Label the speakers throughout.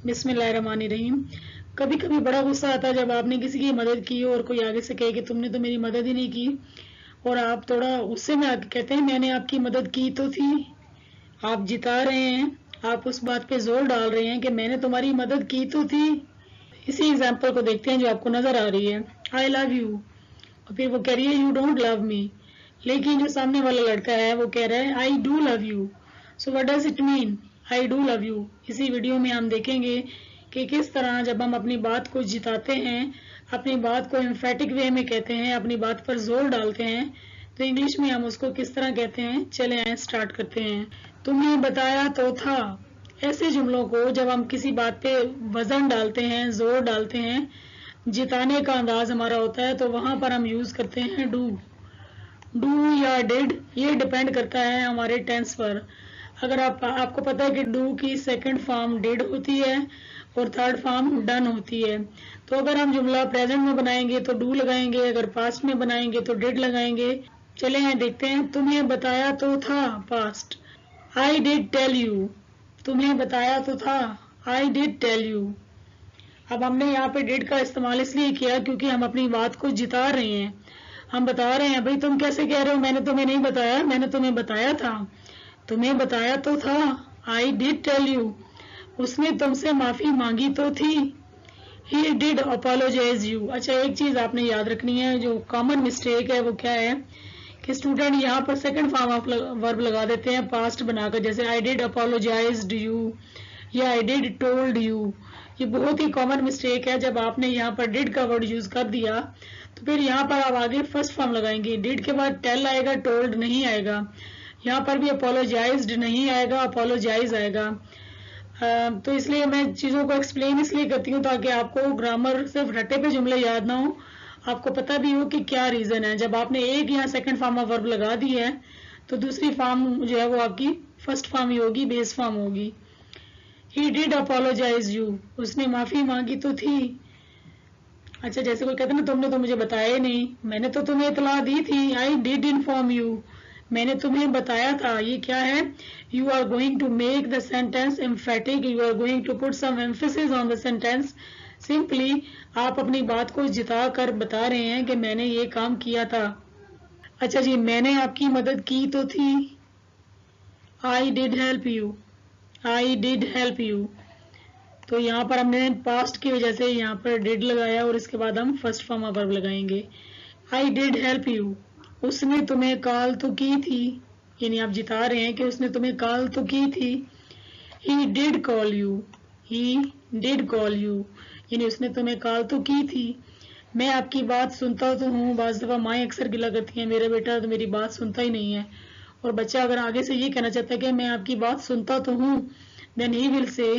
Speaker 1: بسم اللہ الرحمن الرحیم. کبھی کبھی بڑا غصہ آتا ہے جب آپ نے کسی کی مدد کی اور کوئی آگے سے کہے کہ تم نے تو میری مدد ہی نہیں کی، اور آپ تھوڑا غصے میں آ کے کہتے ہیں میں نے آپ کی مدد کی تو تھی. آپ جتا رہے ہیں، آپ اس بات پہ زور ڈال رہے ہیں کہ میں نے تمہاری مدد کی تو تھی. اسی ایگزامپل کو دیکھتے ہیں جو آپ کو نظر آ رہی ہے. آئی لو یو، اور پھر وہ کہہ رہی ہے یو ڈونٹ لو می، لیکن جو سامنے والا لڑکا ہے وہ کہہ رہا ہے I do love you. So what does it mean I do love you? اسی ویڈیو میں ہم دیکھیں گے کہ کس طرح جب ہم اپنی بات کو جتاتے ہیں، اپنی بات کو ایمفیٹک وے میں کہتے ہیں، اپنی بات پر زور ڈالتے ہیں، تو انگلش میں ہم اس کو کس طرح کہتے ہیں. چلیں آئیں سٹارٹ کرتے ہیں. تمہیں بتایا تو تھا. ایسے جملوں کو جب ہم کسی بات پہ وزن ڈالتے ہیں، زور ڈالتے ہیں، جتانے کا انداز ہمارا ہوتا ہے، تو وہاں پر ہم یوز کرتے ہیں ڈو. ڈو یا ڈیڈ، یہ ڈیپینڈ کرتا ہے ہمارے ٹینس پر. اگر آپ کو پتا ہے کہ ڈو کی سیکنڈ فارم ڈیڈ ہوتی ہے اور تھرڈ فارم ڈن ہوتی ہے، تو اگر ہم جملہ پریزنٹ میں بنائیں گے تو ڈو لگائیں گے، اگر پاسٹ میں بنائیں گے تو ڈیڈ لگائیں گے. چلے ہیں دیکھتے ہیں. تمہیں بتایا تو تھا، past. I did tell you، تمہیں بتایا تو تھا. I did tell you. اب ہم نے یہاں پہ ڈیڈ کا استعمال اس لیے کیا کیونکہ ہم اپنی بات کو جتا رہے ہیں. ہم بتا رہے ہیں بھائی تم کیسے کہہ رہے ہو میں نے تمہیں نہیں بتایا، میں نے تمہیں بتایا تھا. تمہیں بتایا تو تھا. I did tell you. اس نے تم سے معافی مانگی تو تھی. He did apologize you. اچھا ایک چیز آپ نے یاد رکھنی ہے، جو کامن مسٹیک ہے وہ کیا ہے کہ اسٹوڈنٹ یہاں per second form of verb لگا دیتے ہیں پاسٹ بنا کر، جیسے I did apologized you یا I did told you. یہ بہت ہی کامن مسٹیک ہے. جب آپ نے یہاں پر ڈیڈ کا ورڈ یوز کر دیا تو پھر یہاں پر آپ آگے فرسٹ فارم لگائیں گے. ڈیڈ کے بعد ٹیل آئے گا، ٹولڈ نہیں آئے گا. یہاں پر بھی اپولوجائزڈ نہیں آئے گا، اپولوجائز آئے گا. تو اس لیے میں چیزوں کو ایکسپلین اس لیے کرتی ہوں تاکہ آپ کو گرامر صرف رٹے پہ جملے یاد نہ ہو، آپ کو پتہ بھی ہو کہ کیا ریزن ہے. جب آپ نے ایک یہاں سیکنڈ فارم آف ورب لگا دی ہے تو دوسری فارم جو ہے وہ آپ کی فرسٹ فارم ہی ہوگی، بیس فارم ہوگی. He did apologize you. اس نے معافی مانگی تو تھی. اچھا جیسے کوئی کہتا ہے نا تم نے تو مجھے بتایا ہی نہیں، میں نے تو تمہیں اطلاع دی تھی. I did inform you. میں نے تمہیں بتایا تھا. یہ کیا ہے؟ You are going to make the sentence emphatic. You are going to put some emphasis on the sentence. Simply آپ اپنی بات کو جتا کر بتا رہے ہیں کہ میں نے یہ کام کیا تھا. اچھا جی، میں نے آپ کی مدد کی تو تھی. I did help you. I did help you. تو یہاں پر ہم نے پاسٹ کی وجہ سے یہاں پر ڈیڈ لگایا اور اس کے بعد ہم فرسٹ فارم آف ورب لگائیں گے. I did help you. اس نے تمہیں کال تو کی تھی، یعنی آپ جتا رہے ہیں کہ اس نے تمہیں کال تو کی تھی. He did call you. He did call you. یعنی اس نے تمہیں کال تو کی تھی. میں آپ کی بات سنتا تو ہوں. بعض دفعہ مائیں اکثر گلا کرتی ہیں میرا بیٹا تو میری بات سنتا ہی نہیں ہے، اور بچہ اگر آگے سے یہ کہنا چاہتا ہے کہ میں آپ کی بات سنتا تو ہوں، then he will say،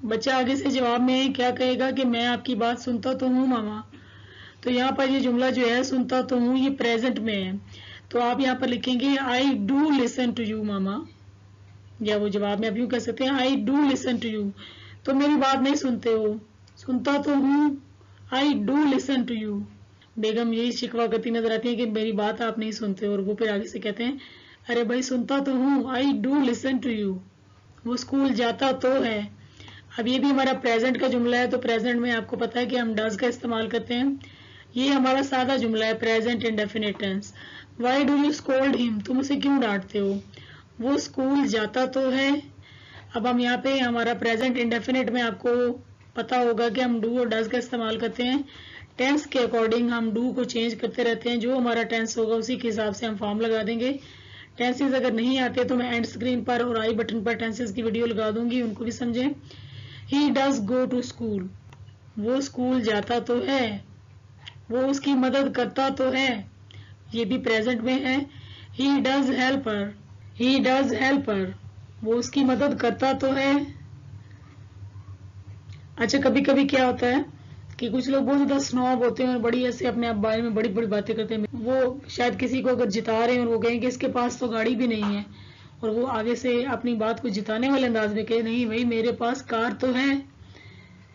Speaker 1: بچہ آگے سے جواب میں کیا کہے گا کہ میں آپ کی بات سنتا تو ہوں ماما. تو یہاں پر یہ جملہ جو ہے سنتا تو ہوں یہ پریزنٹ میں ہے، تو آپ یہاں پر لکھیں گے I do listen to you ماما، یا وہ جواب میں آپ یوں کہہ سکتے ہیں I do listen to you. تو میری بات نہیں سنتے ہو. سنتا تو ہوں I do listen to you. بیگم یہی شکوہ کرتی نظر آتی ہے کہ میری بات آپ نہیں سنتے، اور وہ پھر آگے سے کہتے ہیں ارے بھائی سنتا تو ہوں I do listen to you. وہ اسکول جاتا تو ہے. اب یہ بھی ہمارا پریزنٹ کا جملہ ہے، تو پریزنٹ میں آپ کو پتا ہے کہ ہم ڈز کا استعمال کرتے ہیں. یہ ہمارا سادہ جملہ ہے present indefinite tense. Why do you scold him? تم اسے کیوں ڈانٹتے ہو؟ وہ اسکول جاتا تو ہے. اب ہم یہاں پہ ہمارا پریزنٹ انڈیفینٹ میں آپ کو پتا ہوگا کہ ہم ڈو اور ڈز کا استعمال کرتے ہیں. ٹینس کے اکارڈنگ ہم ڈو کو چینج کرتے رہتے ہیں، جو ہمارا ٹینس ہوگا اسی کے حساب سے ہم فارم لگا دیں گے. ٹینسز اگر نہیں آتے تو میں اینڈ اسکرین پر اور آئی بٹن پر ٹینسز کی ویڈیو لگا دوں گی، ان کو بھی سمجھیں. He does go to school. وہ اسکول جاتا تو ہے. وہ اس کی مدد کرتا تو ہے. یہ بھی پریزنٹ میں ہے. He does help her. He does help her. وہ اس کی مدد کرتا تو ہے. اچھا کبھی کبھی کیا ہوتا ہے کہ کچھ لوگ بہت زیادہ سنوب ہوتے ہیں اور بڑی ایسے اپنے آپ بارے میں بڑی بڑی باتیں کرتے ہیں. وہ شاید کسی کو اگر جتا رہے ہیں اور وہ کہیں کہ اس کے پاس تو گاڑی بھی نہیں ہے، اور وہ آگے سے اپنی بات کو جتانے والے انداز میں کہے نہیں بھائی میرے پاس کار تو ہے،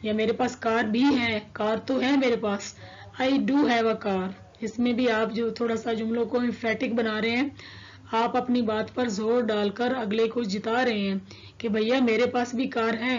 Speaker 1: یا میرے پاس کار بھی ہے، کار تو ہے میرے پاس. I do have a car. اس میں بھی آپ جو تھوڑا سا جملوں کو ایمفیٹک بنا رہے ہیں، آپ اپنی بات پر زور ڈال کر اگلے کو جتا رہے ہیں کہ بھیا میرے پاس بھی کار ہے.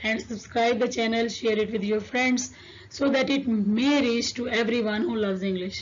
Speaker 1: and subscribe the channel, share it with your friends so that it may reach to everyone who loves English.